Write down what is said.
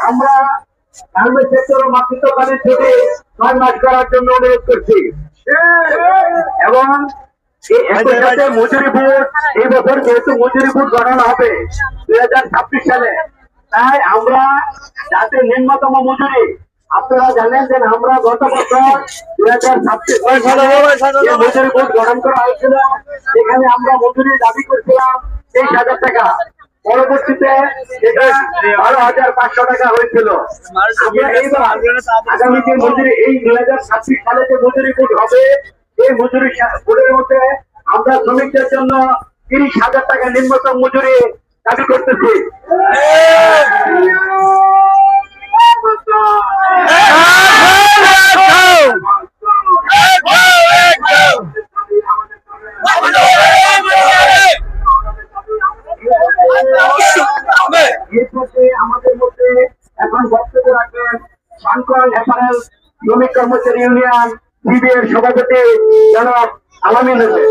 আমরা garments sector ও মাতৃত্বকালীন ছুটি 6 মাস করার জন্য অনুরোধ করছি এবং একই সাথে মজুরি বোর্ড এই বছর যেহেতু মজুরি বোর্ড গণনা হবে 2026 সালে, তাই আমরা যাতে নিম্নতম মজুরি, আপনারা জানেন যে আমরা গত বছর 2026 সালে মজুরি বোর্ড গঠন করা হয়েছিল, সেখানে আমরা মজুরি দাবি করছিলাম 23,000 টাকা, পরবর্তীতে এটা 12,500 টাকা হয়েছিল। আমরা এইবার আগামী যে মজুরি এই 2026 সালে যে মজুরি বোর্ড হবে, এই মজুরি বোর্ডের মধ্যে আমরা শ্রমিকদের জন্য 30,000 টাকা নিম্নতম মজুরি দাবি করতেছি। আমাদের মধ্যে এখন বক্তব্য রাখবেন বানকল অ্যাপারেল শ্রমিক কর্মচারী ইউনিয়ন সিবিএর সভাপতি জনাব আলামিন হোসেন।